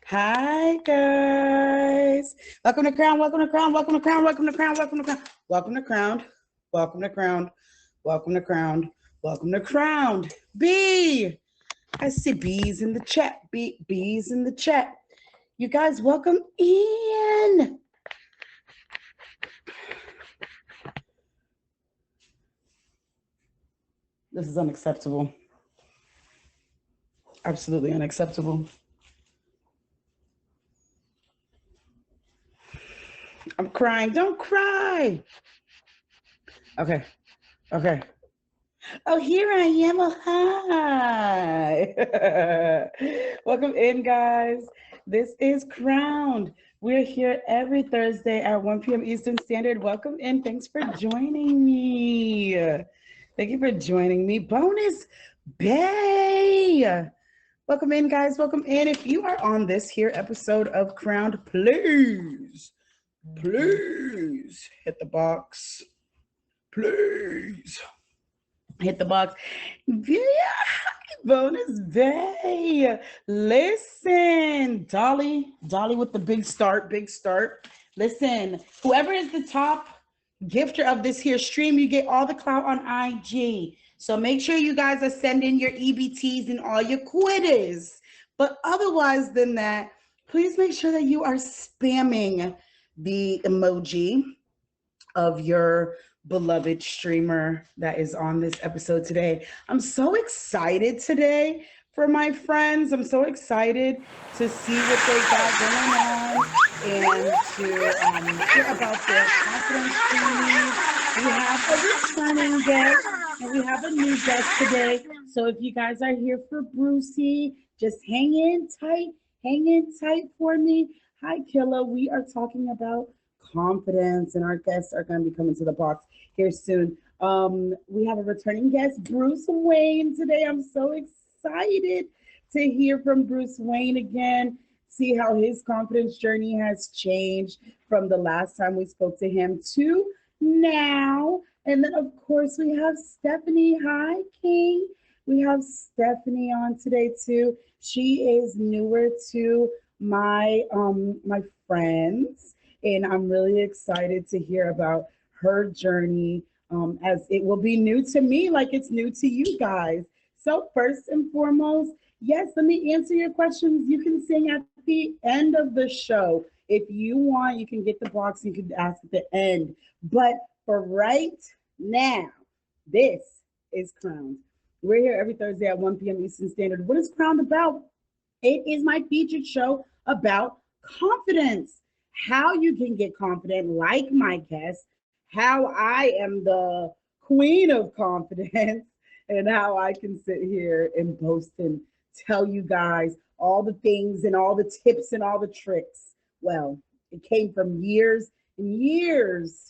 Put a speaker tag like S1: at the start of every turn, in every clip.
S1: Hi guys. Welcome to Crown, welcome to Crown, welcome to Crown, welcome to Crown, welcome to Crown, welcome to Crown, welcome to Crown, welcome to Crown, welcome to Crown. B. I see bees in the chat. Bees in the chat. You guys welcome in. This is unacceptable. Absolutely unacceptable. I'm crying. Don't cry. Okay. Okay. Oh, here I am. Oh, hi. Welcome in, guys. This is Crowned. We're here every Thursday at 1 p.m. Eastern Standard. Welcome in. Thanks for joining me. Thank you for joining me. Bonus Bay. Welcome in, guys. Welcome in. If you are on this here episode of Crowned, please hit the box. Please hit the box. Yeah, bonus day. Listen, Dolly with the big start. Listen, whoever is the top gifter of this here stream, you get all the clout on IG. So make sure you guys are sending your EBTs and all your quitters. But otherwise than that, please make sure that you are spamming the emoji of your beloved streamer that is on this episode today. I'm so excited today for my friends. I'm so excited to see what they got going on and to hear about their confidence journeys. We have a returning guest and we have a new guest today. So if you guys are here for Brucey, just hang in tight for me. Hi, Killa. We are talking about confidence, and our guests are going to be coming to the box here soon. We have a returning guest, BruceWayne, today. I'm so excited to hear from BruceWayne again, see how his confidence journey has changed from the last time we spoke to him to now. And then, of course, we have Stephanie. Hi, King. We have Stephanie on today too. She is newer to my friends, and I'm really excited to hear about her journey, as it will be new to me like it's new to you guys. So first and foremost, yes, let me answer your questions. You can sing at the end of the show. If you want, you can get the box, you can ask at the end. But for right now, this is Crowned. We're here every Thursday at 1 p.m. Eastern Standard. What is Crowned about? It is my featured show about confidence, how you can get confident, like my guest, how I am the queen of confidence, and how I can sit here and boast and tell you guys all the things and all the tips and all the tricks. Well, it came from years and years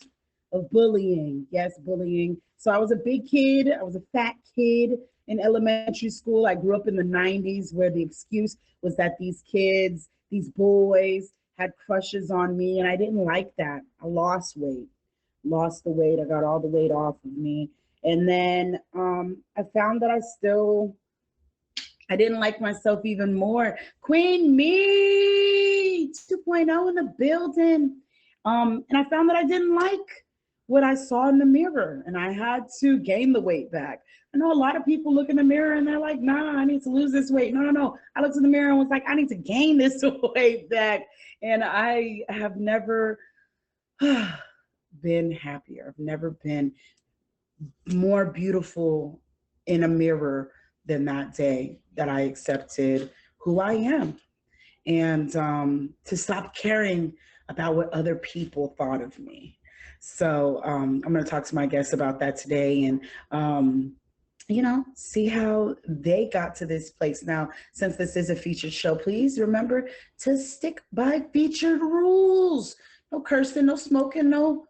S1: of bullying. Yes, bullying. So I was a big kid, I was a fat kid in elementary school. I grew up in the 90s where the excuse was that these kids, these boys, had crushes on me, and I didn't like that. I lost weight, lost the weight. I got all the weight off of me. And then I found that I didn't like myself even more. Queen Me 2.0 in the building. And I found that I didn't like what I saw in the mirror, and I had to gain the weight back. I know a lot of people look in the mirror and they're like, nah, I need to lose this weight. No. I looked in the mirror and was like, I need to gain this weight back. And I have never been happier. I've never been more beautiful in a mirror than that day that I accepted who I am, and to stop caring about what other people thought of me. So I'm going to talk to my guests about that today, and see how they got to this place. Now, since this is a featured show, please remember to stick by featured rules. No cursing, no smoking, no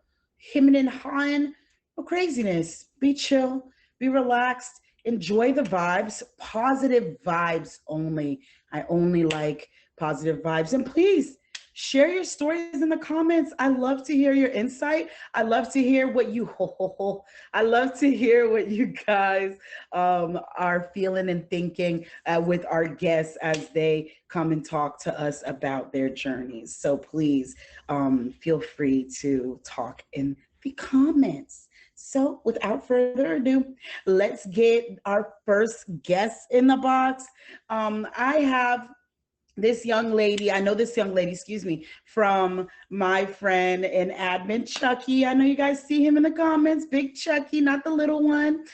S1: hemming and hawing, no craziness. Be chill, be relaxed, enjoy the vibes, positive vibes only. I only like positive vibes. And please Share your stories in the comments. I love to hear your insight. I love to hear what you I love to hear what you guys are feeling and thinking with our guests as they come and talk to us about their journeys. So please feel free to talk in the comments. So, without further ado, let's get our first guest in the box. I have this young lady, I know this young lady, excuse me, from my friend and admin Chucky. I know you guys see him in the comments, big Chucky, not the little one.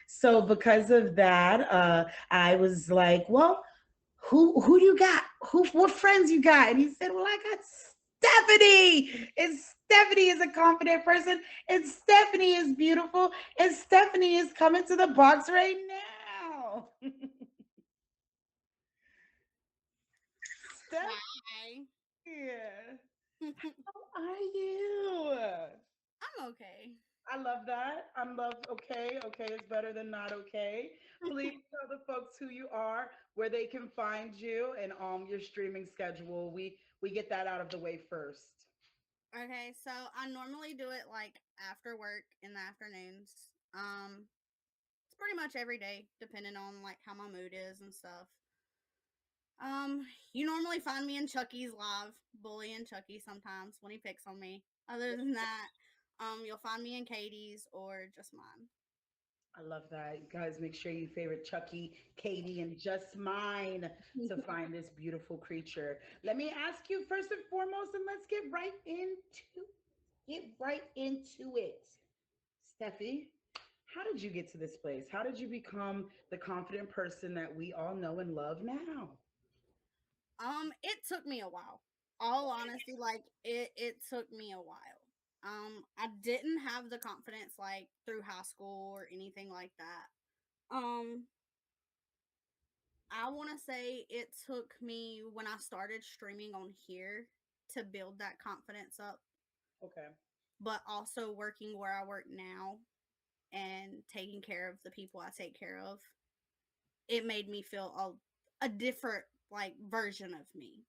S1: So because of that, I was like, well, who you got? Who what friends you got? And he said, well, I got Stephanie. And Stephanie is a confident person, and Stephanie is beautiful, and Stephanie is coming to the box right now. Stephanie.
S2: Hi.
S1: Yeah.
S2: I'm
S1: How are you?
S2: okay.
S1: I love that. I'm love okay. Okay is better than not okay. Please tell the folks who you are, where they can find you, and your streaming schedule. We get that out of the way first.
S2: Okay, so I normally do it like after work in the afternoons. It's pretty much every day, depending on like how my mood is and stuff. You normally find me in Chucky's live, bullying Chucky sometimes when he picks on me. Other than that, you'll find me in Katie's or just mine.
S1: I love that. You guys make sure you favorite Chucky, Katie, and just mine to find this beautiful creature. Let me ask you first and foremost, and let's get right into it. Steffi, how did you get to this place? How did you become the confident person that we all know and love now?
S2: It took me a while. All honesty, like it took me a while. I didn't have the confidence like through high school or anything like that. I want to say it took me when I started streaming on here to build that confidence up,
S1: Okay.
S2: but also working where I work now and taking care of the people I take care of. It made me feel a different like version of me.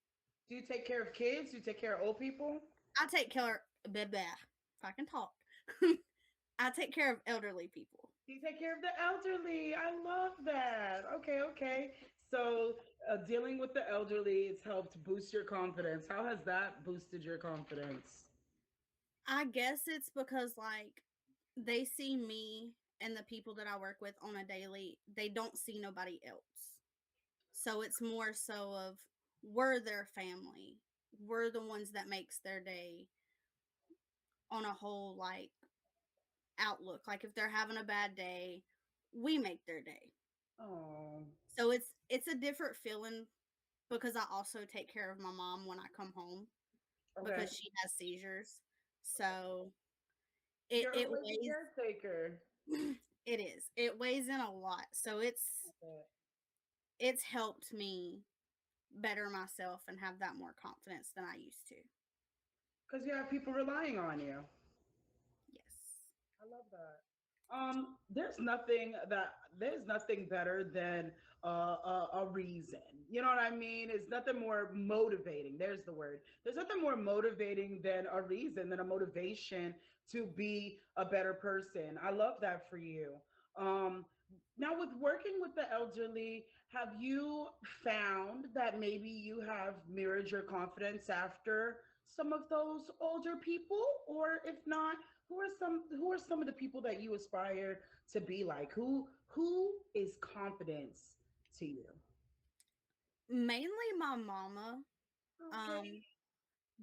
S1: Do you take care of kids? Do you take care of old people?
S2: I take care blah, blah, if I can talk. I take care of elderly people.
S1: Do you take care of the elderly? I love that. Okay, okay. So, dealing with the elderly has helped boost your confidence. How has that boosted your confidence?
S2: I guess it's because like they see me and the people that I work with on a daily, they don't see nobody else. So it's more so of we're their family. We're the ones that makes their day on a whole like outlook. Like if they're having a bad day, we make their day.
S1: Oh,
S2: So it's a different feeling because I also take care of my mom when I come home
S1: okay.
S2: because she has seizures.
S1: Okay.
S2: So
S1: You're
S2: it
S1: always a caretaker.
S2: it is. It weighs in a lot. So it's helped me better myself and have that more confidence than I used to.
S1: Because you have people relying on you.
S2: Yes.
S1: I love that. There's nothing better than a reason. You know what I mean? It's nothing more motivating. There's the word. There's nothing more motivating than a reason, than a motivation to be a better person. I love that for you. Um, Now, with working with the elderly, have you found that maybe you have mirrored your confidence after some of those older people, or if not, who are some of the people that you aspire to be like? Who is confidence to you?
S2: Mainly my mama,
S1: Okay.
S2: um,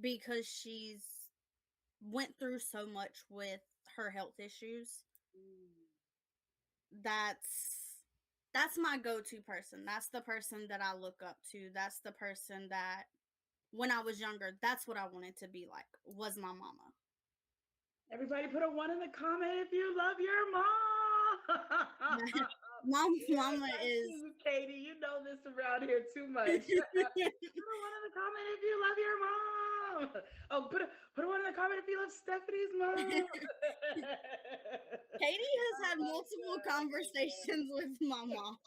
S2: because she's went through so much with her health issues. That's that's my go-to person. That's the person that I look up to. That's the person that when I was younger, that's what I wanted to be like. Was my mama.
S1: Everybody put a one in the comment if you love your mom.
S2: My
S1: Yes,
S2: mama
S1: I see
S2: is
S1: you, Katie. You know this around here too much. Put a one in the comment if you love your mom. Oh, put a one in the comment if you love Stephanie's mom.
S2: Katie has
S1: Oh
S2: had
S1: my
S2: multiple
S1: god.
S2: conversations with my mom.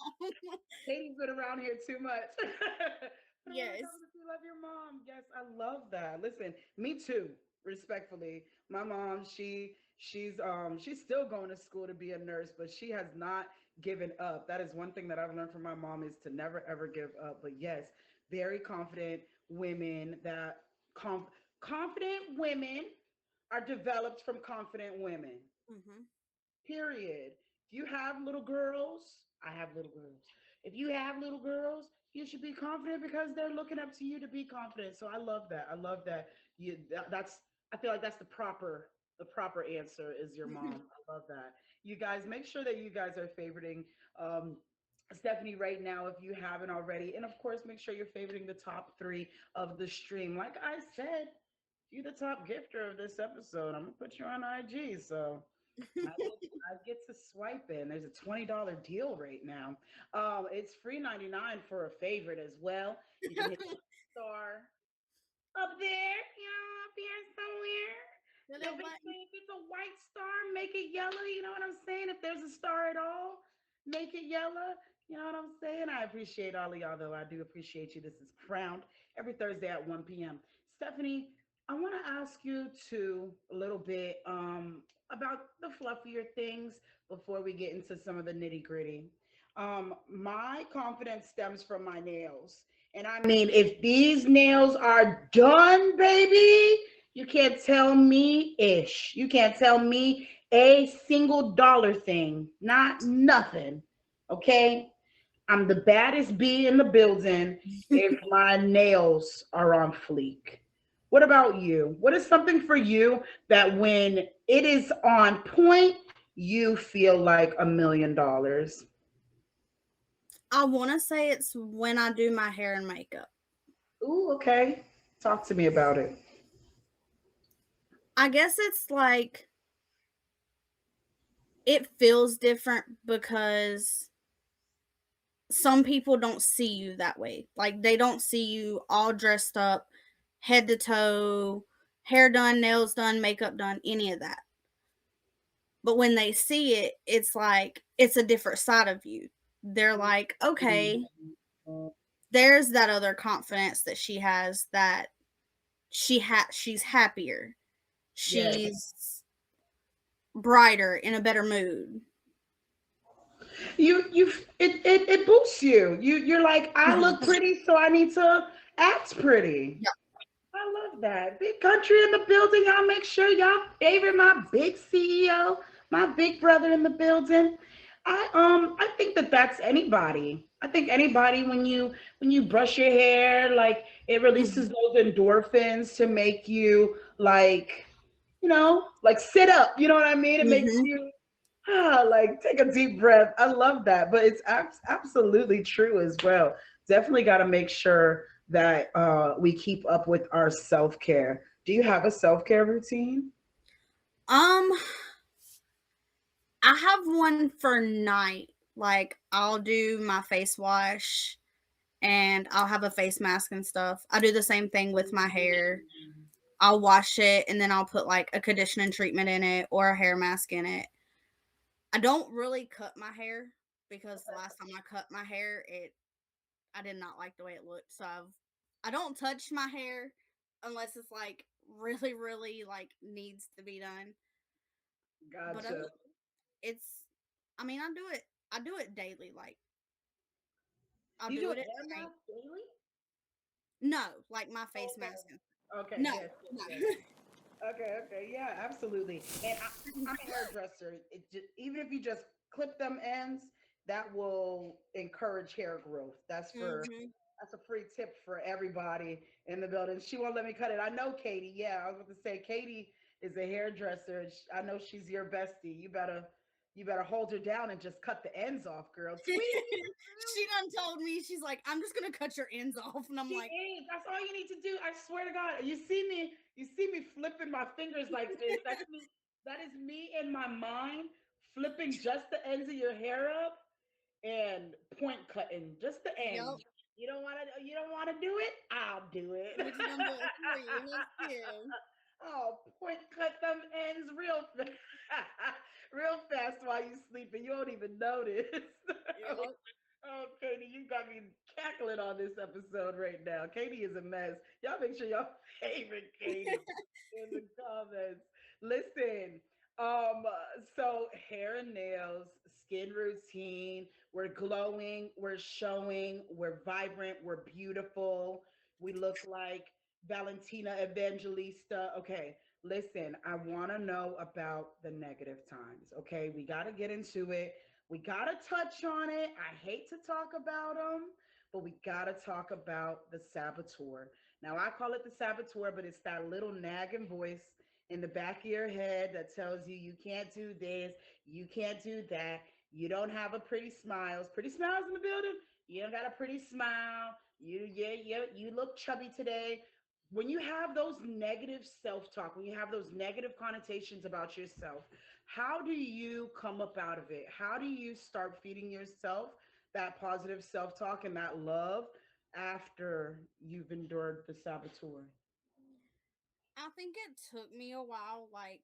S1: Katie's been around here too much. Put on a
S2: Yes.
S1: necklace. You love your mom. Yes, I love that. Listen, me too. Respectfully, my mom, she's still going to school to be a nurse, but she has not given up. That is one thing that I've learned from my mom is to never ever give up. But yes, very confident women that conf- confident women are developed from confident women.
S2: Hmm.
S1: Period. If you have little girls, I have little girls. If you have little girls, you should be confident because they're looking up to you to be confident. So I love that. I love that. That's I feel like that's the proper answer is your mom. I love that. You guys make sure that you guys are favoriting um Stephanie right now if you haven't already. And of course, make sure you're favoriting the top 3 of the stream. Like I said, you're the top gifter of this episode. I'm gonna put you on IG. So I get to swipe in. There's a $20 deal right now. It's free 99 for a favorite as well. You can hit the star up there, up here somewhere.
S2: The
S1: If
S2: little button.
S1: it's a white star, make it yellow. You know what I'm saying? If there's a star at all, make it yellow. You know what I'm saying? I appreciate all of y'all, though. I do appreciate you. This is Crowned every Thursday at 1 p.m. Stephanie, I want to ask you to a little bit about the fluffier things before we get into some of the nitty gritty. My confidence stems from my nails. And I mean, if these nails are done, baby, you can't tell me ish. You can't tell me a single dollar thing. Not nothing. Okay? I'm the baddest bee in the building if my nails are on fleek. What about you? What is something for you that when it is on point, you feel like $1 million?
S2: I want to say it's when I do my hair and makeup.
S1: Ooh, okay. Talk to me about it.
S2: I guess it's like it feels different because some people don't see you that way. Like they don't see you all dressed up, head to toe, hair done, nails done, makeup done, any of that. But when they see it, it's like it's a different side of you. They're like, okay, there's that other confidence that she has that she's happier.
S1: Yes.
S2: She's brighter, in a better mood.
S1: You it boosts you. You're like, I
S2: Mhm.
S1: look pretty, so I need to act pretty.
S2: Yep.
S1: I love that. Big country in the building. Y'all make sure y'all favorite my big CEO, my big brother in the building. I think that that's anybody. I think anybody when you brush your hair, like it releases
S2: Mhm.
S1: those endorphins to make you like, like sit up. You know what I mean? It makes
S2: Mhm.
S1: you like take a deep breath. I love that, but it's absolutely true as well. Definitely got to make sure that we keep up with our self care. Do you have a self care routine?
S2: Um, I have one for night. Like I'll do my face wash and I'll have a face mask and stuff. I do the same thing with my hair. I'll wash it and then I'll put like a conditioning treatment in it or a hair mask in it. I don't really cut my hair because the last time I cut my hair, it I did not like the way it looked. So I don't touch my hair unless it's like really, really like needs to be done. But
S1: Gotcha.
S2: it's, I mean, I do it. I do it daily. Like I'll
S1: Do you do
S2: do
S1: a
S2: it at
S1: hair
S2: night.
S1: mask daily?
S2: No, like my face
S1: Okay.
S2: mask.
S1: Okay.
S2: No,
S1: Yes. Yes.
S2: no.
S1: Yes. Okay, okay, yeah, absolutely. And I'm a hairdresser. Even if you just clip them ends, that will encourage hair growth.
S2: Hmm.
S1: That's a free tip for everybody in the building. She won't let me cut it. I know Katie. Yeah, I was going to say Katie is a hairdresser. I know she's your bestie. You better hold her down and just cut the ends off, girl. Tweet.
S2: She done told me, she's like, I'm just gonna cut your ends off, and I'm
S1: She
S2: like,
S1: is. That's all you need to do. I swear to God. You see me flipping my fingers like this. That's me. That is me in my mind flipping just the ends of your hair up and point cutting just the
S2: yep,
S1: ends. You don't want to do it? I'll do it.
S2: we're just gonna do it for you. Let's go.
S1: Oh, point cut them ends real fast. Real fast while you sleeping. You won't even notice.
S2: Yep.
S1: Oh, Katie, you got me cackling on this episode right now. Katie is a mess. Y'all make sure y'all favorite Katie in the comments. Listen, so hair and nails, skin routine, we're glowing, we're showing, we're vibrant, we're beautiful. We look like Valentina Evangelista. Okay, listen, I want to know about the negative times. Okay, we got to get into it. We got to touch on it. I hate to talk about them, but we got to talk about the saboteur. Now, I call it the saboteur, but it's that little nagging voice in the back of your head that tells you you can't do this, you can't do that, you don't have a pretty smiles. Pretty smiles in the building? You don't got a pretty smile. You look chubby today. When you have those negative self-talk, when you have those negative connotations about yourself, how do you come up out of it? How do you start feeding yourself that positive self talk and that love after you've endured the saboteur?
S2: I think it took me a while, like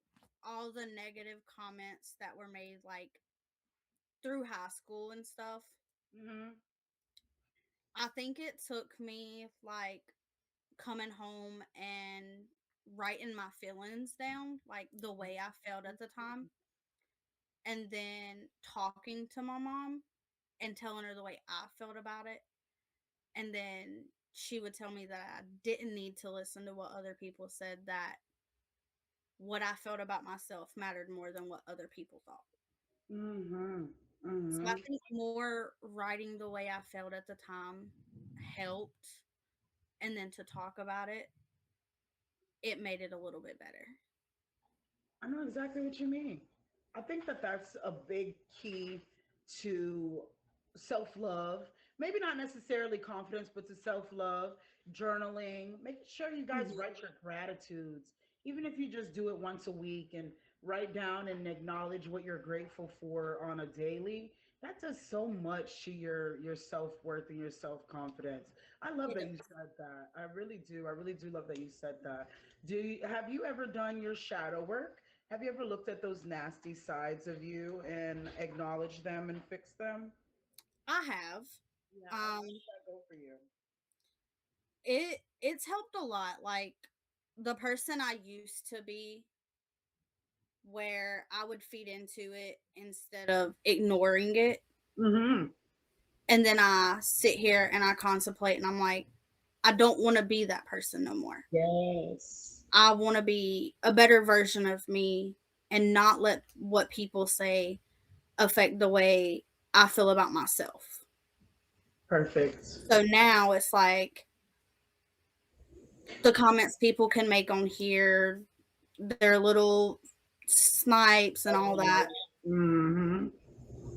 S2: all the negative comments that were made, like through high school and stuff.
S1: Mm-hmm.
S2: I think it took me like coming home and writing my feelings down, like the way I felt at the time, and then talking to my mom and telling her the way I felt about it. And then she would tell me that I didn't need to listen to what other people said, that what I felt about myself mattered more than what other people thought.
S1: Mm-hmm.
S2: So I
S1: Mm-hmm.
S2: think more writing the way I felt at the time helped. And then to talk about it, it made it a little bit better.
S1: I know exactly what you mean. I think that that's a big key to self love. Maybe not necessarily confidence, but to self love, journaling, making sure you guys
S2: Mhm.
S1: write your gratitudes, even if you just do it once a week and write down and acknowledge what you're grateful for on a daily. That does so much to your self worth and your self confidence. I love
S2: It
S1: that you
S2: does.
S1: said that. I really do. I really do love that you said that. Have you ever done your shadow work? Have you ever looked at those nasty sides of you and acknowledged them and fixed them?
S2: I have.
S1: Yeah. How
S2: Um
S1: did that go for you?
S2: it's helped a lot. Like the person I used to be, where I would feed into it instead of ignoring it.
S1: Mm-hmm.
S2: And then I sit here and I contemplate and I'm like, I don't want to be that person no more.
S1: Yes.
S2: I want to be a better version of me and not let what people say affect the way I feel about myself.
S1: Perfect.
S2: So now it's like the comments people can make on here, their little snipes and all that.
S1: Mm-hmm.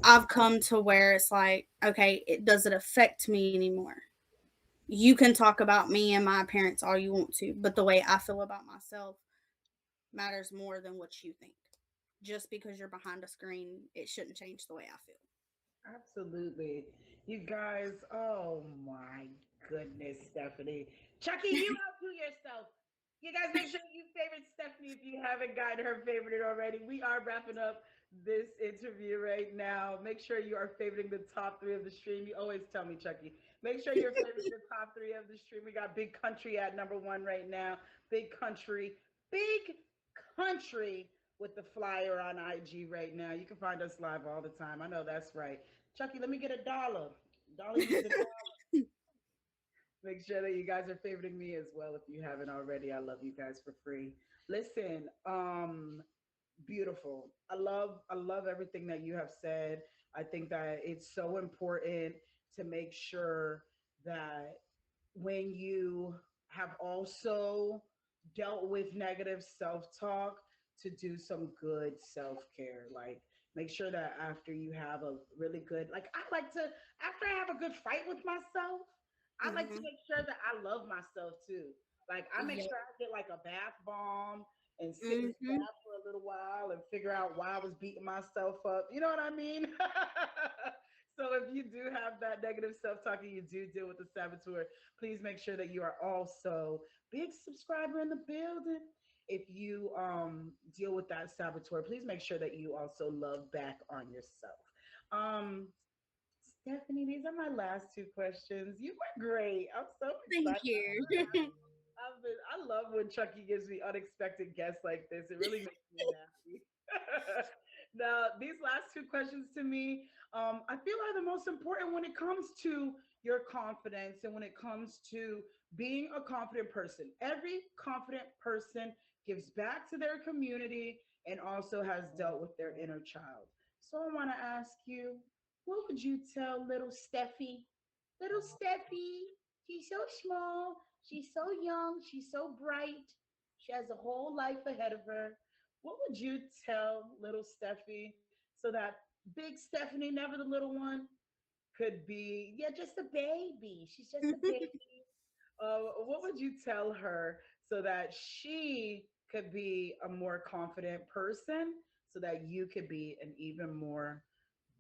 S2: I've come to where it's like, okay, it doesn't affect me anymore. You can talk about me and my appearance all you want to, but the way I feel about myself matters more than what you think. Just because you're behind a screen, it shouldn't change the way I feel.
S1: Absolutely. You guys, oh my goodness, Stephanie. Chucky, you outdo yourself. You guys make sure you favorite Stephanie if you haven't gotten her favorited already. We are wrapping up this interview right now. Make sure you are favoriting the top three of the stream. You always tell me, Chucky. Make sure you're favoriting the top three of the stream. We got Big Country at number one right now. Big Country with the flyer on IG right now. You can find us live all the time. I know that's right. Chucky, let me get a dollar. Dolly needs a dollar. Make sure that you guys are favoriting me as well if you haven't already. I love you guys for free. Listen, beautiful. I love everything that you have said. I think that it's so important to make sure that when you have also dealt with negative self-talk, to do some good self-care, like make sure that after you have a really good, like I like to, after I have a good fight with myself, I like to
S2: Hmm.
S1: make sure that I love myself too. Like I make
S2: Yep.
S1: sure I get like a bath bomb and sit in the
S2: Hmm.
S1: bath for a little while and figure out why I was beating myself up. You know what I mean? So if you do have that negative self-talk and you do deal with the saboteur, please make sure that you are also big subscriber in the building. If you deal with that saboteur, please make sure that you also love back on yourself. Um, Stephanie, these are my last two questions. You were great. I'm so
S2: Thank
S1: excited.
S2: you.
S1: I love when Chucky gives me unexpected guests like this. It really makes me happy. Now, these last two questions to me, I feel are the most important when it comes to your confidence and when it comes to being a confident person. Every confident person gives back to their community and also has dealt with their inner child. So I want to ask you, what would you tell little Steffi? Little Steffi, she's so small, she's so young, she's so bright, she has a whole life ahead of her. What would you tell little Steffi so that big Stephanie, never the little one, could be, yeah, just a baby. She's just a baby. What would you tell her so that she could be a more confident person so that you could be an even more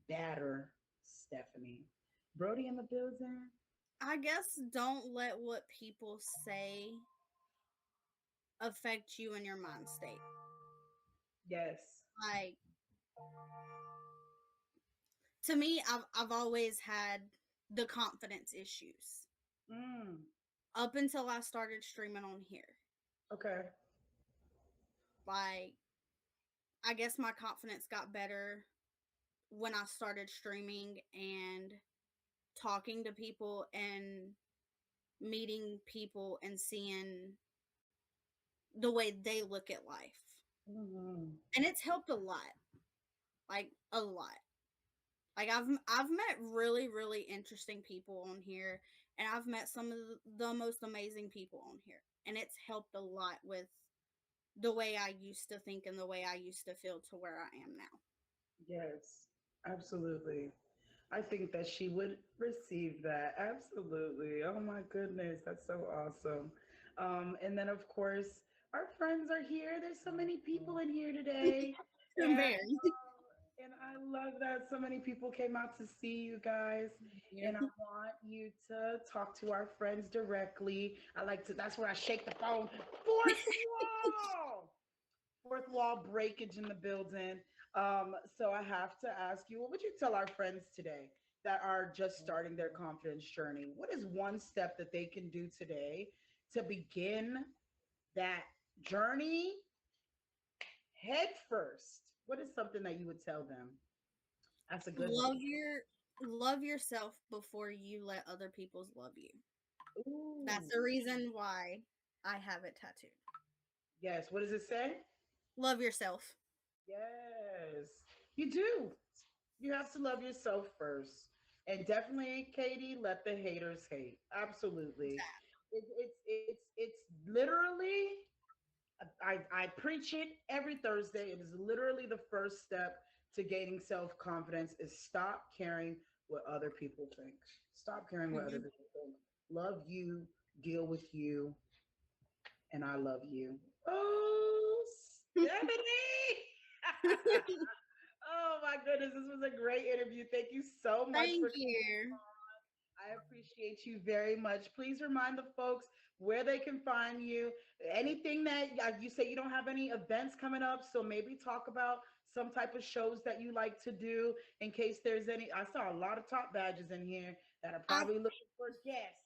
S1: better Stephanie? Brody in the building?
S2: I guess don't let what people say affect you in your mind state.
S1: Yes.
S2: Like to me, I've always had the confidence issues
S1: Mm,
S2: up until I started streaming on here.
S1: okay.
S2: Like I guess my confidence got better when I started streaming and talking to people and meeting people and seeing the way they look at life.
S1: Mm-hmm.
S2: And it's helped a lot. Like a lot. Like I've met really interesting people on here and I've met some of the most amazing people on here. And it's helped a lot with the way I used to think and the way I used to feel to where I am now.
S1: Yes, absolutely. I think that she would receive that. Absolutely. Oh my goodness, that's so awesome. And then, of course, our friends are here. There's so many people in here today. And
S2: Very.
S1: and I love that so many people came out to see you guys. And I want you to talk to our friends directly. I like to, that's where I shake the phone. Fourth wall. Fourth wall breakage in the building. So I have to ask you, what would you tell our friends today that are just starting their confidence journey? What is one step that they can do today to begin that journey head first? What is something that you would tell them? That's a good one.
S2: Love yourself before you let other people's love you. That's
S1: Ooh,
S2: the reason why I have it tattooed.
S1: yes. What does it say?
S2: Love yourself.
S1: Yes, you do. You have to love yourself first. And definitely, Katie, let the haters hate. Absolutely. It's literally, I preach it every Thursday. It is literally the first step to gaining self confidence is stop caring what other people think. Stop caring what other
S2: Mhm.
S1: people think. Love you, deal with you, and I love you. Oh, Stephanie! Oh my goodness, this was a great interview. Thank you so much
S2: Thank
S1: for
S2: you.
S1: I appreciate you very much. Please remind the folks where they can find you. Anything that you say you don't have any events coming up, so maybe talk about some type of shows that you like to do in case there's any. I saw a lot of top badges in here that are
S2: I
S1: probably looking for guests.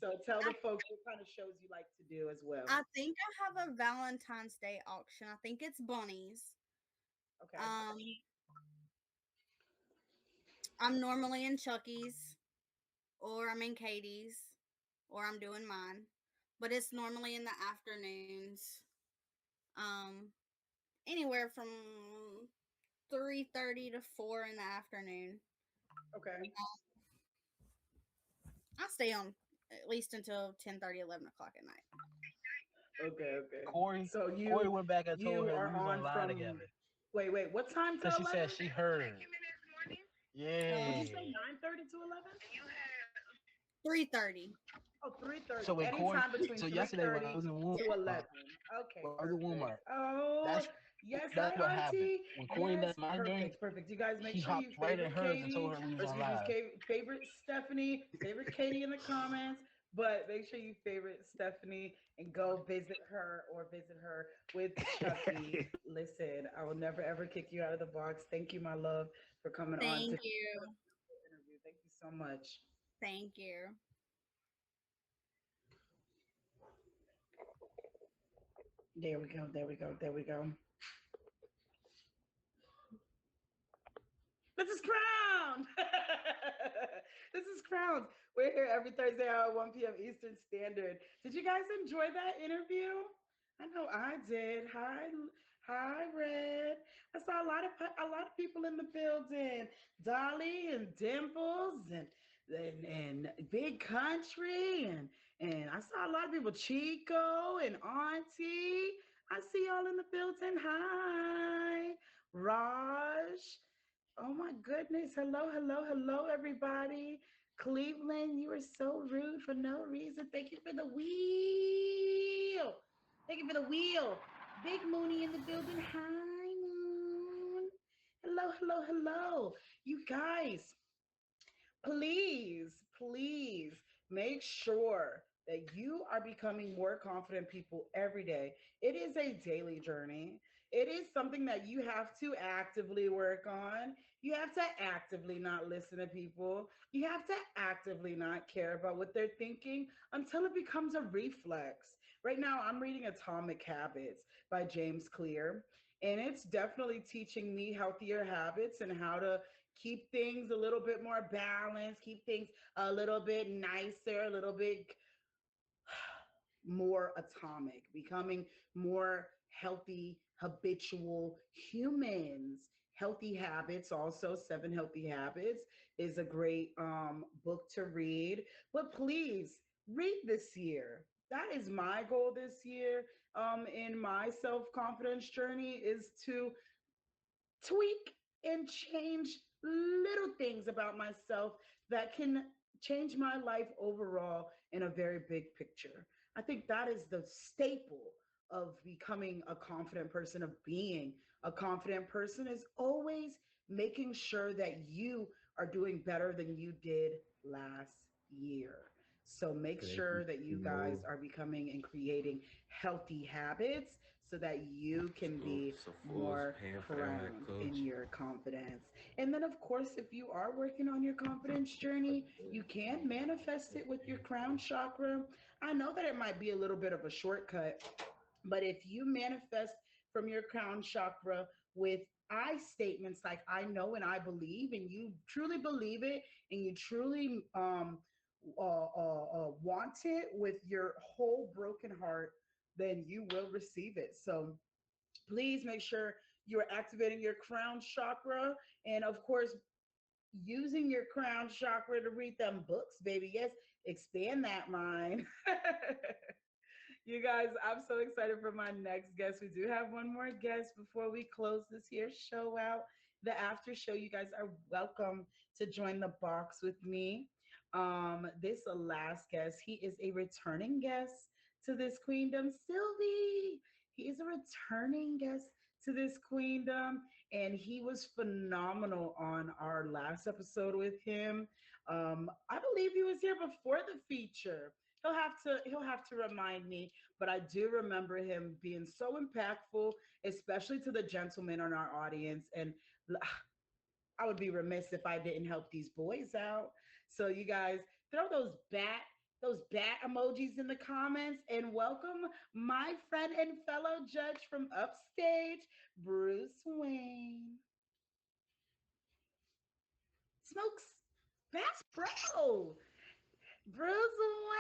S1: So tell
S2: I
S1: the folks what kind of shows you like to do as well.
S2: I think I have a Valentine's Day auction. I think it's bunnies.
S1: Okay.
S2: Um, I'm normally in Chucky's, or I'm in Katie's, or I'm doing mine, but it's normally in the afternoons. Um, Anywhere from 3:30 to 4 in the afternoon.
S1: Okay.
S2: I stay on at least until 10:30, 11 o'clock at night.
S1: Okay. Okay.
S3: Corey
S1: So
S3: Corey went back and told
S1: you
S3: her
S1: are
S3: we was on
S1: on
S3: live
S1: from
S3: together
S1: wait, what time to
S3: because she
S1: 11?
S3: said she heard.
S1: Did
S2: Uh,
S1: you say
S3: Yeah.
S1: 9:30 to 11?
S2: 3:30.
S1: Oh, three
S3: So
S1: thirty.
S3: when Corey,
S1: Anytime between
S3: so yesterday when I
S1: 3:30
S3: was in
S1: to
S3: Walmart,
S1: 11. Okay,
S3: when I was in
S1: perfect.
S3: Walmart,
S1: Oh,
S3: that's
S1: yes.
S3: that's what
S1: Hi,
S3: happened.
S1: Auntie.
S3: When Corey
S1: Yes,
S3: left my drink,
S1: perfect, perfect. You guys make
S3: he
S1: sure you
S3: hopped right in
S1: favorite
S3: hers and told
S1: Katie,
S3: her we
S1: or
S3: was on
S1: excuse me,
S3: live.
S1: favorite Stephanie, favorite Katie in the comments. But make sure you favorite Stephanie and go visit her or visit her with Chucky. Listen, I will never ever kick you out of the box. Thank you, my love, for coming on to
S2: Thank
S1: the
S2: you.
S1: interview. Thank you so much.
S2: Thank you.
S1: There we go. There we go. There we go. This is Crown. This is Crown. We're here every Thursday at 1 p.m. Eastern Standard. Did you guys enjoy that interview? I know I did. Hi, Red. I saw a lot of people in the building. Dolly and Dimples and Big Country and I saw a lot of people. Chico and Auntie. I see y'all in the building. Hi, Raj. Oh my goodness. Hello, hello, hello, everybody. Cleveland, you are so rude for no reason. Thank you for the wheel. Thank you for the wheel. Big Mooney in the building. Hi, Moon. Hello, hello, hello. You guys, please make sure that you are becoming more confident people every day. It is a daily journey. It is something that you have to actively work on. You have to actively not listen to people. You have to actively not care about what they're thinking until it becomes a reflex. Right now, I'm reading Atomic Habits by James Clear, and it's definitely teaching me healthier habits and how to keep things a little bit more balanced, keep things a little bit nicer, a little bit more atomic, becoming more healthy, habitual humans. Healthy Habits, also Seven Healthy Habits, is a great book to read. But please read this year. That is my goal this year in my self confidence journey is to tweak and change little things about myself that can change my life overall in a very big picture. I think that is the staple of becoming a confident person, of being a confident person, is always making sure that you are doing better than you did last year. So make
S3: Thank you,
S1: sure that you guys
S3: Timo.
S1: are becoming and creating healthy habits so that you can
S3: So,
S1: be
S3: so full
S1: more
S3: paying for that,
S1: crowned in
S3: coach.
S1: your confidence. And then, of course, if you are working on your confidence journey, you can manifest it with your crown chakra. I know that it might be a little bit of a shortcut, but if you manifest from your crown chakra with I statements like I know and I believe, and you truly believe it, and you truly want it with your whole broken heart, then you will receive it. So please make sure you're activating your crown chakra. And of course, using your crown chakra to read them books, baby. Yes, expand that mind. You guys, I'm so excited for my next guest. We do have one more guest before we close this here show out. The after show, you guys are welcome to join the box with me. This last guest, he is a returning guest to this queendom, Sylvie. He is a returning guest to this queendom, and he was phenomenal on our last episode with him. I believe he was here before the feature. He'll have to remind me, but I do remember him being so impactful, especially to the gentlemen on our audience. And I would be remiss if I didn't help these boys out. So you guys throw those bat emojis in the comments and welcome my friend and fellow judge from upstage, Bruce Wayne. Smokes Bass Pro. Bruce Wayne.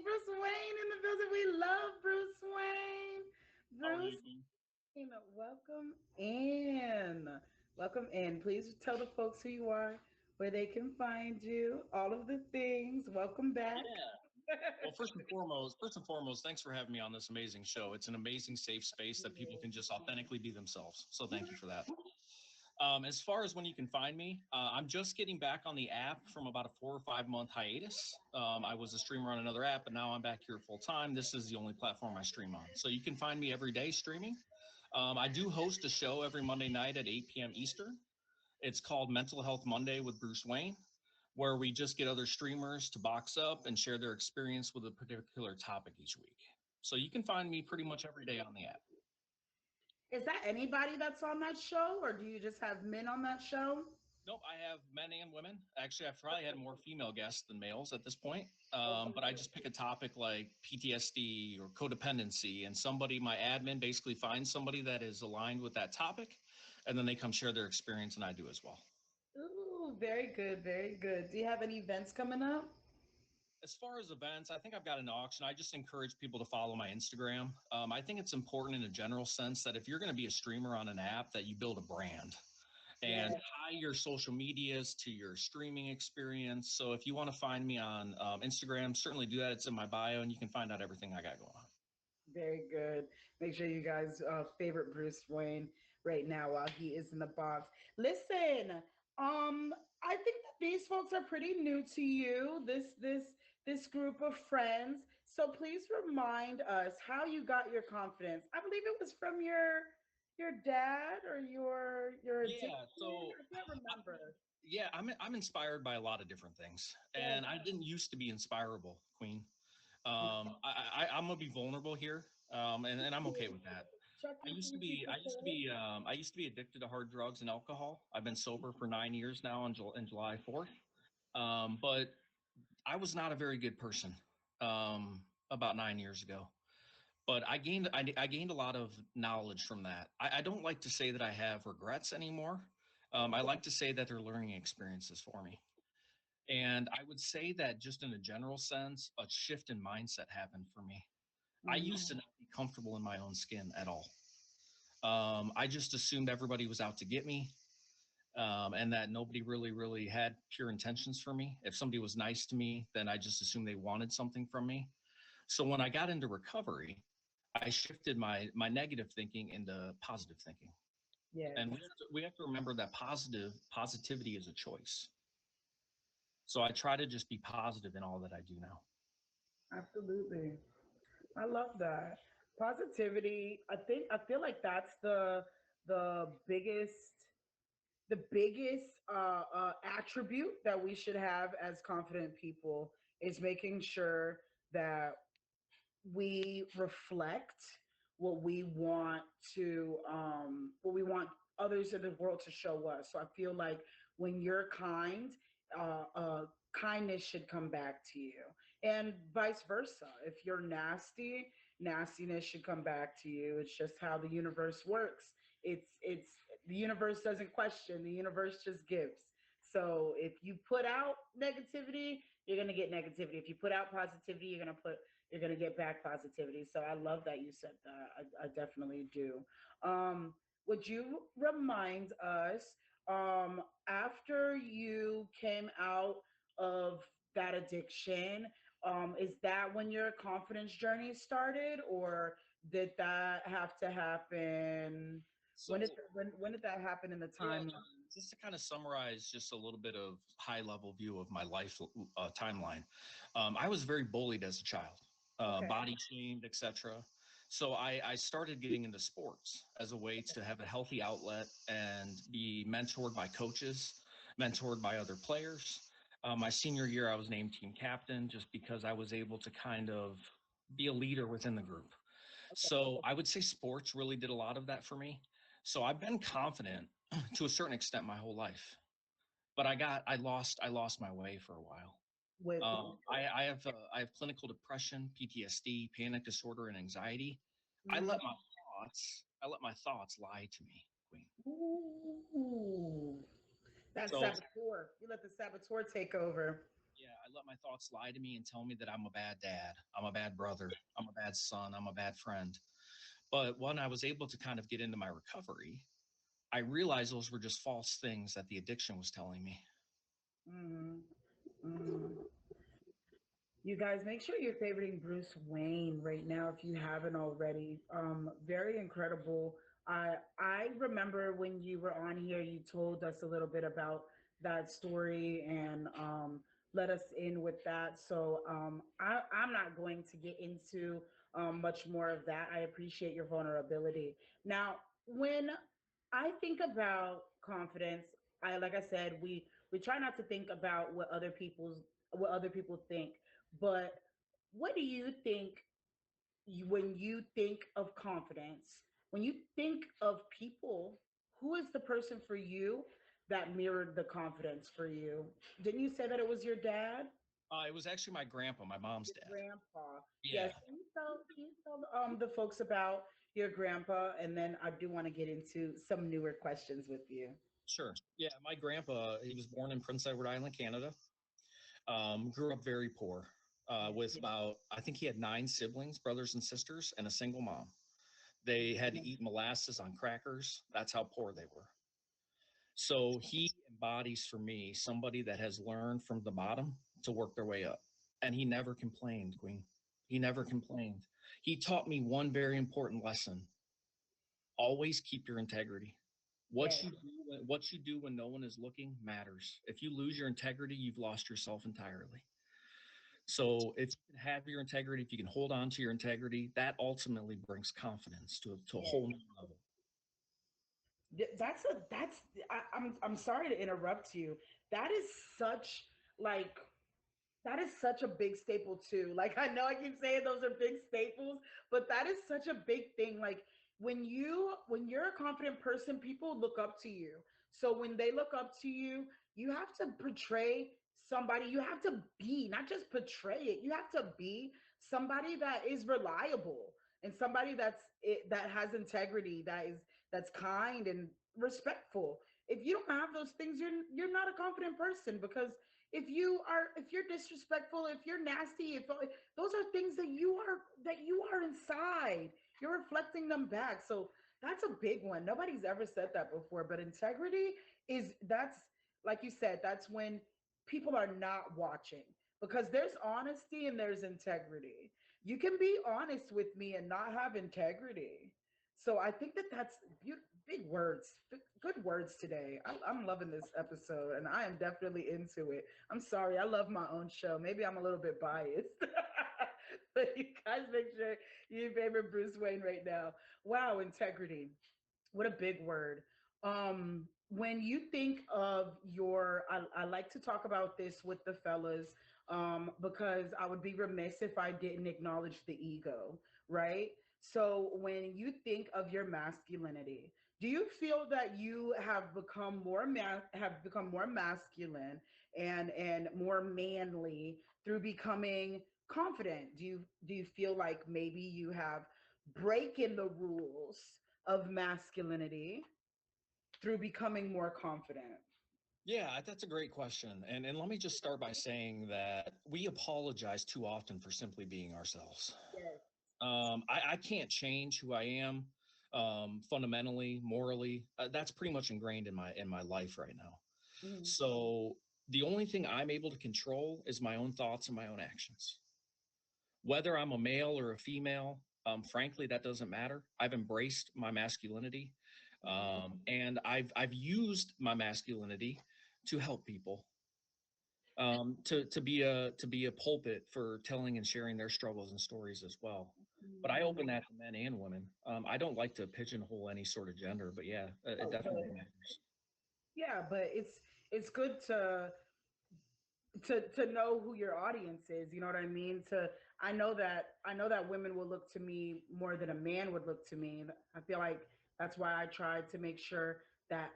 S1: Bruce Wayne in the building. We love Bruce Wayne.
S4: How are you,
S1: Bruce
S4: King?
S1: Wayne, welcome in. Welcome in. Please tell the folks who you are, where they can find you, all of the things. Welcome back.
S4: Yeah. Well, first and foremost, thanks for having me on this amazing show. It's an amazing safe space that people can just authentically be themselves. So thank you for that. As far as when you can find me, I'm just getting back on the app from about a 4 or 5 month hiatus. I was a streamer on another app, but now I'm back here full time. This is the only platform I stream on. So you can find me every day streaming. I do host a show every Monday night at 8 p.m. Eastern. It's called Mental Health Monday with Bruce Wayne, where we just get other streamers to box up and share their experience with a particular topic each week. So you can find me pretty much every day on the app.
S1: Is that anybody that's on that show, or do you just have men on that show?
S4: Nope, I have men and women. Actually, I've probably had more female guests than males at this point.
S1: Okay.
S4: But I just pick a topic like PTSD or codependency, and somebody, my admin, basically finds somebody that is aligned with that topic, and then they come share their experience, and I do as well.
S1: Ooh, very good, very good. Do you have any events coming up?
S4: As far as events, I think I've got an auction. I just encourage people to follow my Instagram. I think it's important in a general sense that if you're going to be a streamer on an app, that you build a brand and
S1: Yeah.
S4: tie your social medias to your streaming experience. So if you want to find me on Instagram, certainly do that. It's in my bio, and you can find out everything I got going on.
S1: Very good. Make sure you guys favorite Bruce Wayne right now while he is in the box. Listen, I think that these folks are pretty new to you. This group of friends. So please remind us how you got your confidence. I believe it was from your dad or your
S4: Yeah.
S1: addiction. I can't remember.
S4: Yeah, I'm inspired by a lot of different things,
S1: Yes.
S4: and I didn't used to be inspirable, Queen. I'm gonna be vulnerable here, and I'm okay with that.
S1: Chucky Easy
S4: I used to be addicted to hard drugs and alcohol. I've been sober for 9 years now on July 4th. But I was not a very good person about 9 years ago. But I gained a lot of knowledge from that. I don't like to say that I have regrets anymore. I like to say that they're learning experiences for me. And I would say that just in a general sense, a shift in mindset happened for me. I used to not be comfortable in my own skin at all. I just assumed everybody was out to get me, and that nobody really had pure intentions for me. If somebody was nice to me, then I just assumed they wanted something from me. So when I got into recovery, I shifted my negative thinking into positive thinking.
S1: Yes,
S4: And we have to remember that positivity is a choice. So I try to just be positive in all that I do now.
S1: absolutely. I love that. Positivity. I feel like that's the biggest attribute that we should have as confident people is making sure that we reflect what we want what we want others in the world to show us. So I feel like when you're kind, kindness should come back to you, and vice versa. If you're nasty, nastiness should come back to you. It's just how the universe works. It's the universe doesn't question, the universe just gives. So if you put out negativity, you're going to get negativity. If you put out positivity, you're going to get back positivity. So I love that you said that. I definitely do. Would you remind us, after you came out of that addiction, is that when your confidence journey started, or did that have to happen?
S4: So
S1: When did that happen in the
S4: yeah,
S1: timeline?
S4: just to kind of summarize just a little bit of high level view of my life timeline. I was very bullied as a child,
S1: Okay.
S4: body shamed, etc. So I started getting into sports as a way to have a healthy outlet and be mentored by coaches, mentored by other players. My senior year, I was named team captain just because I was able to kind of be a leader within the group. So I would say sports really did a lot of that for me. So I've been confident to a certain extent my whole life, but I lost my way for a while.
S1: With
S4: I have clinical depression, PTSD, panic disorder, and anxiety.
S1: Mhm.
S4: I let my thoughts lie to me, Queen.
S1: Ooh, that
S4: So
S1: saboteur. You let the saboteur take over.
S4: yeah, I let my thoughts lie to me and tell me that I'm a bad dad, I'm a bad brother, I'm a bad son, I'm a bad friend. But when I was able to kind of get into my recovery, I realized those were just false things that the addiction was telling me.
S1: Mhm. Mhm. You guys, make sure you're favoriting Bruce Wayne right now if you haven't already. Very incredible. I remember when you were on here, you told us a little bit about that story and let us in with that. So I'm not going to get into much more of that. I appreciate your vulnerability. Now, when I think about confidence, I like I said, we try not to think about what other people think, but what do you think when you think of confidence? When you think of people, who is the person for you that mirrored the confidence for you? Didn't you say that it was your dad?
S4: It was actually my grandpa, my mom's
S1: Your
S4: dad.
S1: grandpa.
S4: Yeah,
S1: Yes. Can you tell the folks about your grandpa? And then I do want to get into some newer questions with you.
S4: sure. Yeah, my grandpa, he was born in Prince Edward Island, Canada. Grew up very poor, with
S1: Yeah.
S4: about, I think he had 9 siblings, brothers and sisters, and a single mom. They had to eat molasses on crackers. That's how poor they were. So he embodies for me somebody that has learned from the bottom to work their way up. And he never complained, Queen. He never complained. He taught me one very important lesson: always keep your integrity.
S1: Yes.
S4: What you do when no one is looking matters. If you lose your integrity, you've lost yourself entirely. So if you can have your integrity, if you can hold on to your integrity, that ultimately brings confidence to a whole
S1: Yes.
S4: new level.
S1: I'm sorry to interrupt you. That is such like that is such a big staple too. Like I know I keep saying those are big staples, but that is such a big thing. Like when you're a confident person, people look up to you. So when they look up to you, you have to portray somebody, you have to be, not just portray it, you have to be somebody that is reliable and somebody that has integrity, that's kind and respectful. If you don't have those things, you're not a confident person because if you're disrespectful, if you're nasty, if those are things that you are inside, you're reflecting them back. So that's a big one. Nobody's ever said that before, but integrity is that's like you said, that's when people are not watching because there's honesty and there's integrity. You can be honest with me and not have integrity. So I think that that's big words, good words today. I'm loving this episode and I am definitely into it. I'm sorry, I love my own show. Maybe I'm a little bit biased. But you guys make sure you favor BruceWayne right now. Wow, integrity. What a big word. When you think of I like to talk about this with the fellas, because I would be remiss if I didn't acknowledge the ego, right? So when you think of your masculinity, do you feel that you have become have become more masculine and more manly through becoming confident? Do you feel like maybe you have breaking the rules of masculinity through becoming more confident?
S4: Yeah, that's a great question. And let me just start by saying that we apologize too often for simply being ourselves.
S1: Yes.
S4: I can't change who I am, fundamentally, morally. That's pretty much ingrained in my life right now.
S1: Mhm.
S4: So the only thing I'm able to control is my own thoughts and my own actions. Whether I'm a male or a female, frankly, that doesn't matter. I've embraced my masculinity, and I've used my masculinity to help people, to be a pulpit for telling and sharing their struggles and stories as well. But I
S1: Mhm.
S4: open that to men and women. I don't like to pigeonhole any sort of gender, but yeah, it definitely
S1: Okay.
S4: matters.
S1: Yeah, but it's good to know who your audience is, you know what I mean? I know that women will look to me more than a man would look to me. I feel like that's why I try to make sure that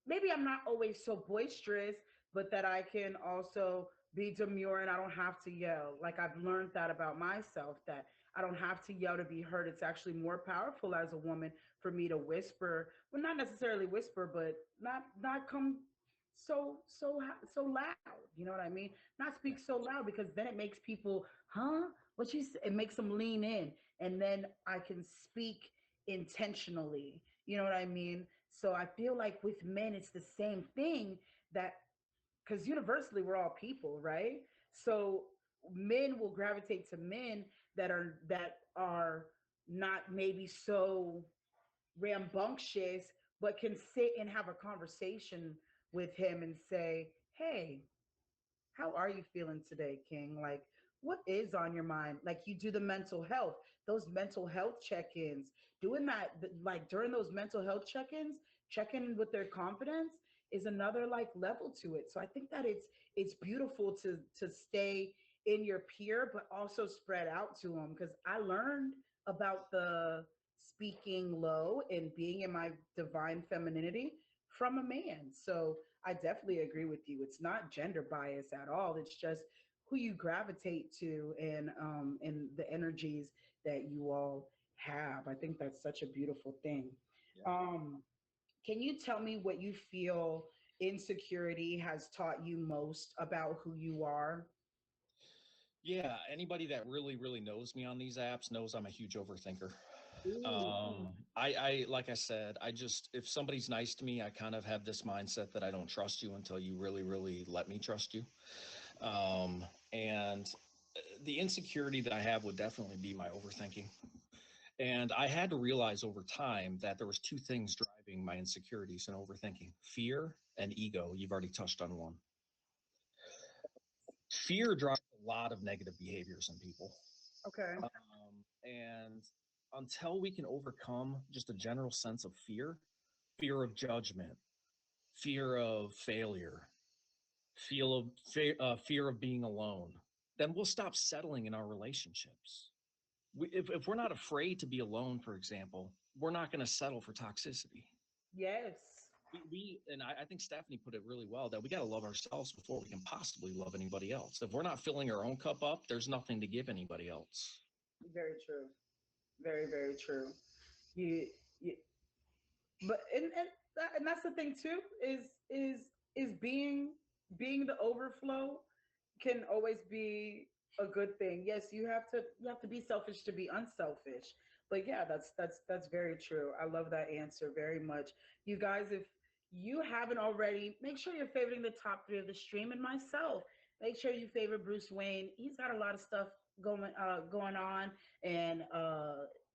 S1: maybe I'm not always so boisterous, but that I can also be demure and I don't have to yell. Like I've learned that about myself, that I don't have to yell to be heard. It's actually more powerful as a woman for me to whisper, well, not necessarily whisper, but not come so loud. You know what I mean? Not
S4: Yeah.
S1: speak so loud because then it makes people, huh? What you say? It makes them lean in, and then I can speak intentionally. You know what I mean? So I feel like with men, it's the same thing that because universally we're all people, right? So men will gravitate to men that are not maybe so rambunctious, but can sit and have a conversation with him and say, "Hey, how are you feeling today, King? Like, what is on your mind?" Like, you do the mental health, those mental health check-ins, doing that, like during those mental health check-ins, checking with their confidence is another like level to it. So I think that it's beautiful to stay in your peer, but also spread out to them because I learned about the speaking low and being in my divine femininity from a man. So I definitely agree with you. It's not gender bias at all. It's just who you gravitate to and the energies that you all have. I think that's such a beautiful thing.
S4: Yeah.
S1: Um, can you tell me what you feel insecurity has taught you most about who you are?
S4: Yeah, anybody that really knows me on these apps knows I'm a huge overthinker.
S1: Ooh,
S4: I like I said, I just if somebody's nice to me, I kind of have this mindset that I don't trust you until you really let me trust you. Um, and the insecurity that I have would definitely be my overthinking. And I had to realize over time that there was two things driving my insecurities and overthinking: fear and ego. You've already touched on one. Fear drives a lot of negative behaviors in people.
S1: okay.
S4: And until we can overcome just a general sense of fear, fear of judgment, fear of failure, fear of being alone, then we'll stop settling in our relationships. If we're not afraid to be alone, for example, we're not going to settle for toxicity.
S1: Yes.
S4: I think Stephanie put it really well that we got to love ourselves before we can possibly love anybody else. If we're not filling our own cup up, there's nothing to give anybody else.
S1: Very true. Very true. You, you but and that's the thing too is being the overflow can always be a good thing. Yes, you have to be selfish to be unselfish. But yeah, that's very true. I love that answer very much. You guys, if you haven't already, make sure you're favoriting the top three of the stream and myself. Make sure you favor Bruce Wayne. He's got a lot of stuff going on, and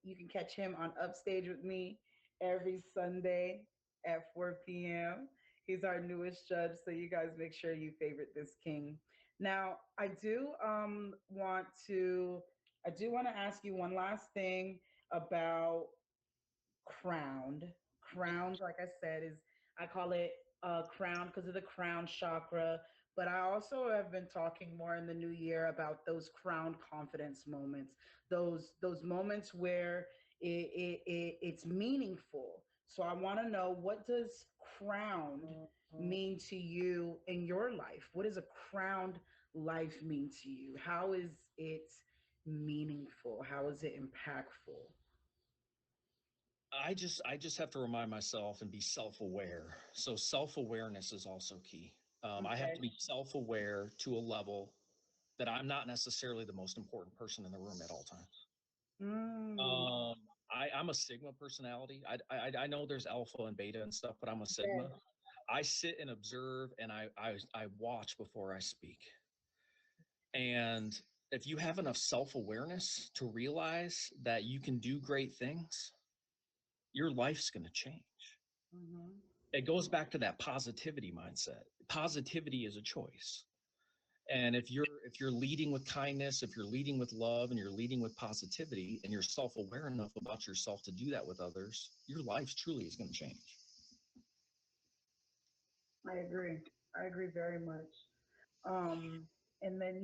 S1: you can catch him on Upstage with me every Sunday at 4 p.m. He's our newest judge, so you guys make sure you favorite this king. Now, I do want to ask you one last thing about crowned. Crowned, like I said, is I call it crown because of the crown chakra. But I also have been talking more in the new year about those crowned confidence moments, those moments where it's meaningful. So I want to know, what does crowned mean to you in your life? What does a crowned life mean to you? How is it meaningful? How is it impactful?
S4: I just have to remind myself and be self-aware. So self-awareness is also key. I have to
S1: Okay.
S4: be self-aware to a level that I'm not necessarily the most important person in the room at all times.
S1: Mm,
S4: Um, I'm a Sigma personality. I know there's alpha and beta and stuff, but I'm a Sigma.
S1: yes.
S4: I sit and observe and I watch before I speak. And if you have enough self-awareness to realize that you can do great things, your life's going to change.
S1: Mhm.
S4: It goes back to that positivity mindset. Positivity is a choice. And if you're leading with kindness, if you're leading with love and you're leading with positivity and you're self-aware enough about yourself to do that with others, your life truly is going to change.
S1: I agree. I agree very much. Um, and then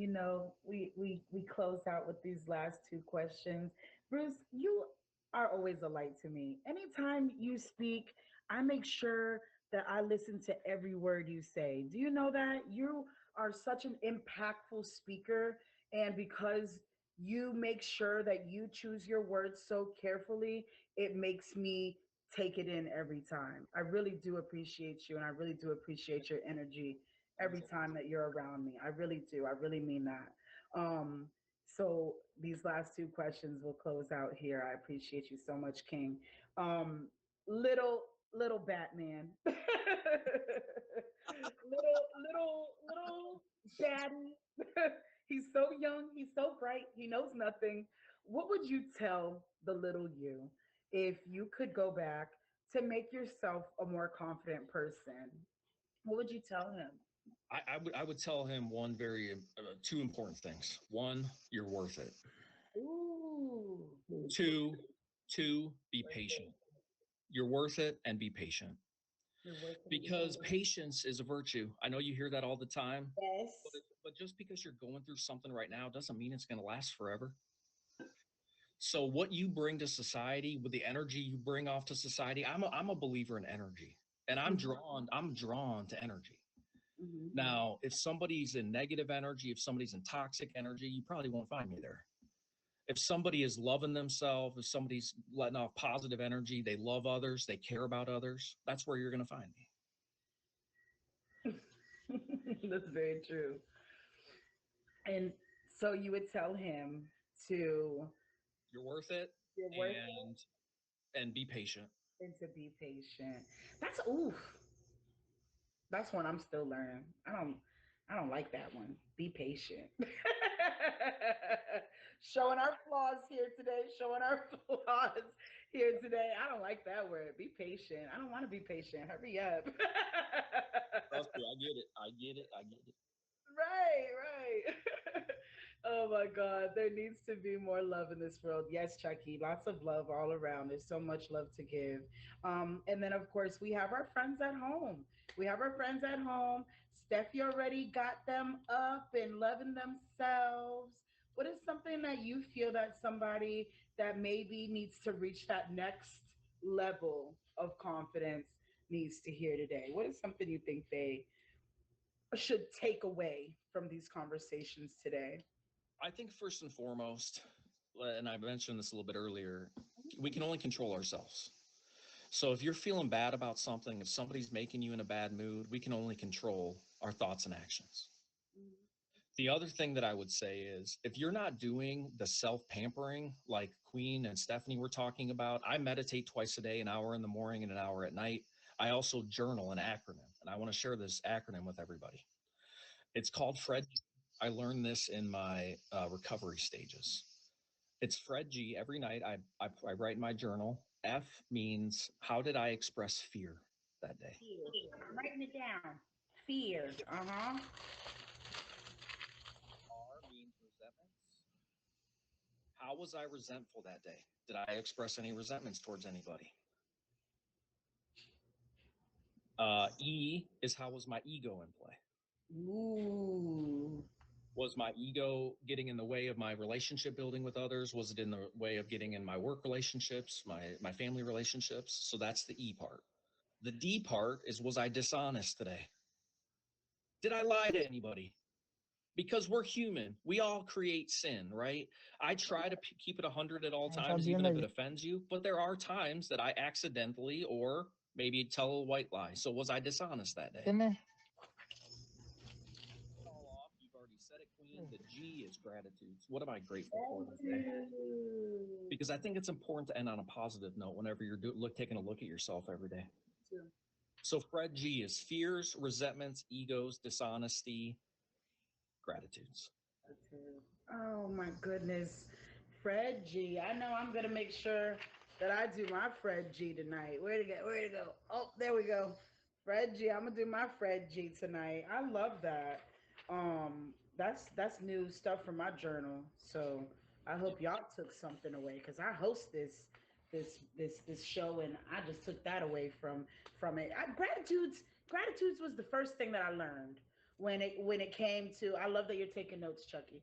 S1: we close out with these last two questions. Bruce, you are always a light to me. Anytime you speak, I make sure that I listen to every word you say. Do you know that you are such an impactful speaker? And because you make sure that you choose your words so carefully, it makes me take it in every time. I really do appreciate you, and I really do appreciate your energy every time that you're around me. I really do. I really mean that. So these last two questions will close out here. I appreciate you so much, King. Um, little little Batman, little little baddie. He's so young. He's so bright. He knows nothing. What would you tell the little you if you could go back to make yourself a more confident person? What would you tell him?
S4: I would tell him two important things. One, you're worth it.
S1: Ooh.
S4: Two, be patient. You're worth it, and be patient.
S1: You're worth it.
S4: Because patience is a virtue. I know you hear that all the time, but,
S1: Yes.
S4: but just because you're going through something right now doesn't mean it's going to last forever. So what you bring to society with the energy you bring off to society, I'm a believer in energy. and
S1: Mhm.
S4: I'm drawn to energy.
S1: Mhm.
S4: Now, if somebody's in negative energy, if somebody's in toxic energy, you probably won't find me there. If somebody is loving themselves, if somebody's letting off positive energy, they love others, they care about others, that's where you're going to find me.
S1: That's very true. And so you would tell him to
S4: You're worth it,
S1: you're worth it
S4: and be patient.
S1: and to be patient. That's oof. That's one I'm still learning. I don't like that one. Be patient. Showing our flaws here today. Showing our flaws here today. I don't like that word. Be patient. I don't want to be patient. Hurry up.
S4: Trust me, I get it. I get it. I get it.
S1: Right, right. Oh my God, there needs to be more love in this world. Yes, Chucky, lots of love all around. There's so much love to give. And then, of course, we have our friends at home. We have our friends at home. Steffi already got them up and loving themselves. What is something that you feel that somebody that maybe needs to reach that next level of confidence needs to hear today? What is something you think they should take away from these conversations today?
S4: I think first and foremost, and I mentioned this a little bit earlier, we can only control ourselves. So if you're feeling bad about something, if somebody's making you in a bad mood, we can only control our thoughts and actions. The other thing that I would say is if you're not doing the self pampering like Queen and Stephanie were talking about, I meditate twice a day, an hour in the morning and an hour at night. I also journal an acronym, and I want to share this acronym with everybody. It's called Fred. I learned this in my recovery stages. It's Fred G. Every night I write in my journal. F means how did I express fear that day?
S1: Fear. I'm writing it down. Fear. Uh huh.
S4: R means resentments. How was I resentful that day? Did I express any resentments towards anybody? E is how was my ego in play?
S1: Ooh.
S4: Was my ego getting in the way of my relationship building with others? Was it in the way of getting in my work relationships, my family relationships? So that's the E part. The D part is was I dishonest today? Did I lie to anybody? Because we're human. We all create sin, right? I try to keep it 100 at all times, even if it offends you. But there are times that I accidentally or maybe tell a white lie. So was I dishonest that day? All off. You've already said it, Queen. The G is gratitudes. What am I grateful for this day? Because I think it's important to end on a positive note whenever you're taking a look at yourself every day. So Fred G is fears, resentments, egos, dishonesty, gratitudes.
S1: Oh my goodness. Fred G. I know I'm gonna make sure that I do my Fred G tonight. Where to go? Where to go? Oh, there we go. Fred G. I'm gonna do my Fred G tonight. I love that. That's new stuff from my journal. So I hope y'all took something away because I host this show and I just took that away from it. Gratitudes was the first thing that I learned when it came to. I love that you're taking notes, Chucky.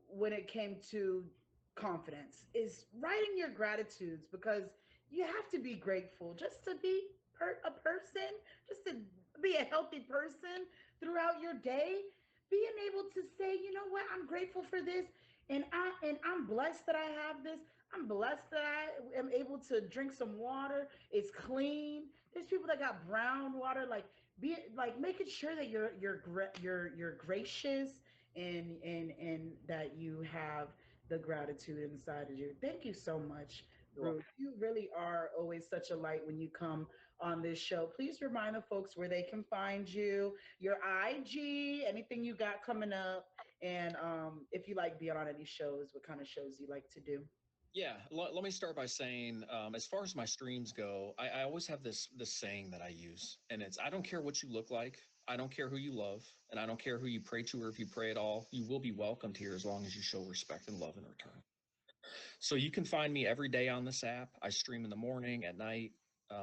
S1: When it came to confidence is writing your gratitudes because you have to be grateful just to be a person, just to be a healthy person throughout your day. Being able to say, you know what, I'm grateful for this, and I'm blessed that I have this. I'm blessed that I am able to drink some water. It's clean. There's people that got brown water. Like be like making sure that you're gracious and that you have the gratitude inside of you. Thank you so much, Bruce. You really are always such a light when you come on this show. Please remind the folks where they can find you, your IG, anything you got coming up, and if you like being on any shows, what kind of shows you like to do.
S4: Yeah, let me start by saying, as far as my streams go, I always have this saying that I use, and it's I don't care what you look like, I don't care who you love, and I don't care who you pray to or if you pray at all. You will be welcomed here as long as you show respect and love in return. So you can find me every day on this app. I stream in the morning, at night.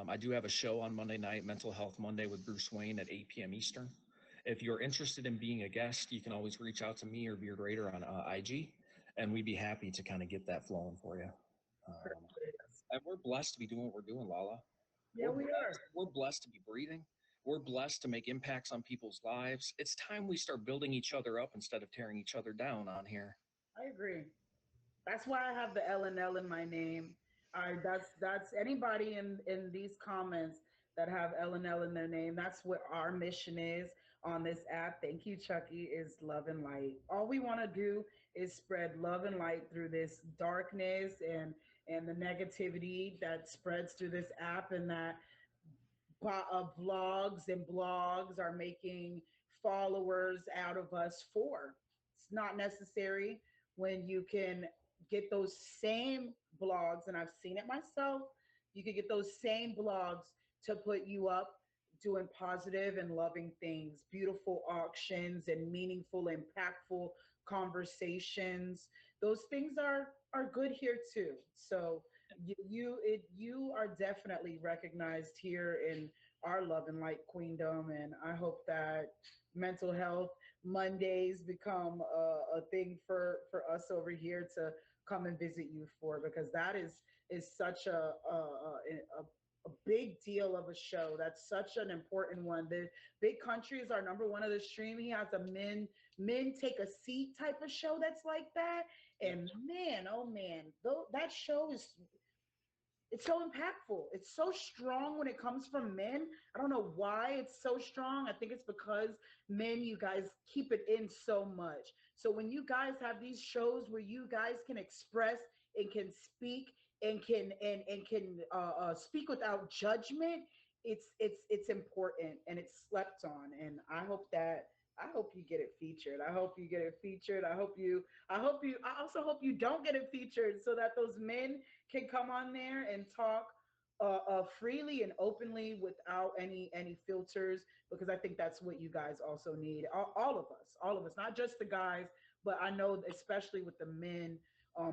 S4: I do have a show on Monday night, Mental Health Monday with BruceWayne at 8 p.m. Eastern. If you're interested in being a guest, you can always reach out to me or Beard Raider on IG, and we'd be happy to kind of get that flowing for you. Um, and we're blessed to be doing what we're doing, LaLa.
S1: Yeah, we are.
S4: We're blessed to be breathing. We're blessed to make impacts on people's lives. It's time we start building each other up instead of tearing each other down on here.
S1: I agree. That's why I have the L and L in my name. That's anybody in these comments that have L and L in their name. That's what our mission is on this app. Thank you, Chucky. Is love and light. All we want to do is spread love and light through this darkness and the negativity that spreads through this app, and that vlogs and blogs are making followers out of us for. It's not necessary when you can get those same blogs, and I've seen it myself. You could get those same blogs to put you up doing positive and loving things, beautiful auctions and meaningful, impactful conversations. Those things are good here too. So you are definitely recognized here in our love and light queendom, and I hope that mental health Mondays become a thing for us over here to come and visit you for, because that is such a big deal of a show. That's such an important one. The Big Country is our number one of the stream. He has a men take a seat type of show that's like that. And man, oh man, though that show is, it's so impactful. It's so strong when it comes from men. I don't know why it's so strong. I think it's because men, you guys keep it in so much. So when you guys have these shows where you guys can express and can speak and can speak without judgment, it's important and it's slept on. And I hope you get it featured. I hope you get it featured. I also hope you don't get it featured so that those men can come on there and talk freely and openly without any filters, because I think that's what you guys also need. All of us, not just the guys, but I know especially with the men,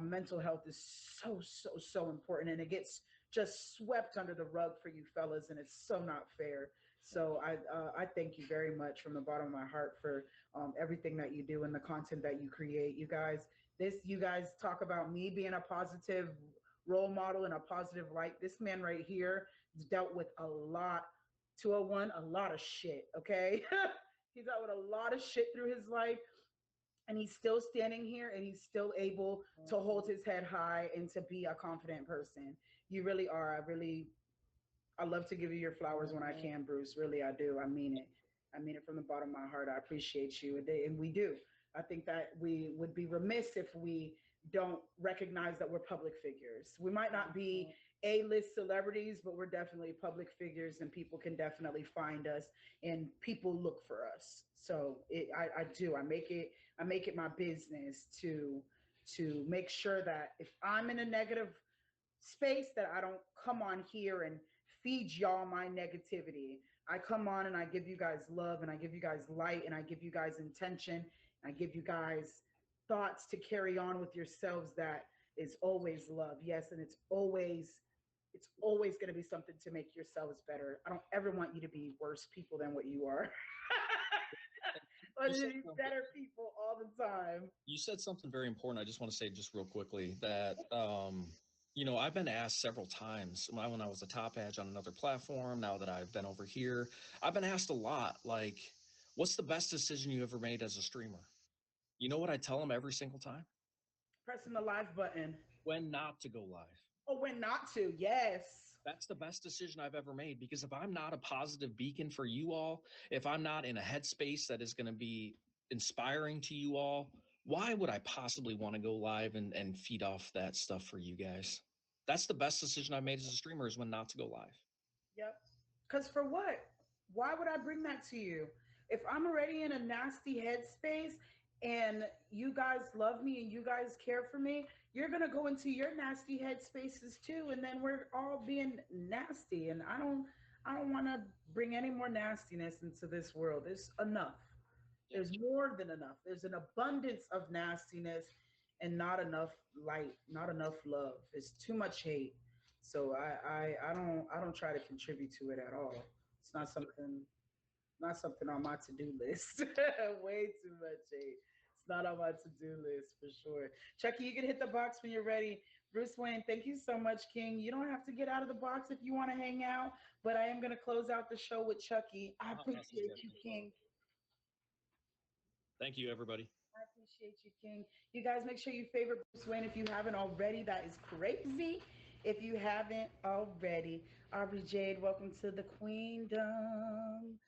S1: mental health is so important, and it gets just swept under the rug for you fellas, and it's so not fair. So I thank you very much from the bottom of my heart for everything that you do and the content that you create. You guys talk about me being a positive role model and a positive light. This man right here dealt with a lot, 201, a lot of shit. Okay, he dealt with a lot of shit through his life, and he's still standing here and he's still able to hold his head high and to be a confident person. You really are. I love to give you your flowers when I can, Bruce. Really, I do. I mean it. I mean it from the bottom of my heart. I appreciate you, and we do. I think that we would be remiss if we don't recognize that we're public figures. We might not be A-list celebrities, but we're definitely public figures, and people can definitely find us, and people look for us. So I do. I make it my business to make sure that if I'm in a negative space, that I don't come on here and feed y'all my negativity. I come on and I give you guys love, and I give you guys light, and I give you guys intention, and I give you guys thoughts to carry on with yourselves that is always love. Yes, and it's always going to be something to make yourselves better. I don't ever want you to be worse people than what you are. But to be better people all the time.
S4: You said something very important. I just want to say just real quickly that I've been asked several times when I was a top edge on another platform. Now that I've been over here, I've been asked a lot, like, what's the best decision you ever made as a streamer? You know what I tell them every single time?
S1: Pressing the live button.
S4: When not to go live.
S1: Oh, when not to. Yes.
S4: That's the best decision I've ever made, because if I'm not a positive beacon for you all, if I'm not in a headspace that is going to be inspiring to you all, why would I possibly want to go live and feed off that stuff for you guys? That's the best decision I've made as a streamer, is when not to go live.
S1: Yep. Because for what? Why would I bring that to you? If I'm already in a nasty headspace and you guys love me and you guys care for me, you're going to go into your nasty headspaces too. And then we're all being nasty. And I don't want to bring any more nastiness into this world. There's enough. There's more than enough. There's an abundance of nastiness and not enough light, not enough love. It's too much hate. So I don't try to contribute to it at all. It's not something on my to-do list. Way too much hate. It's not on my to-do list for sure. Chucky, you can hit the box when you're ready. BruceWayne, thank you so much, King. You don't have to get out of the box if you want to hang out, but I am going to close out the show with Chucky. I
S4: Awesome.
S1: appreciate
S4: Yeah,
S1: you,
S4: thank you.
S1: King.
S4: Thank you, everybody.
S1: I appreciate you, King. You guys make sure you favorite Bruce Wayne if you haven't already. That is crazy. If you haven't already. Aubrey Jade, welcome to the Queendom.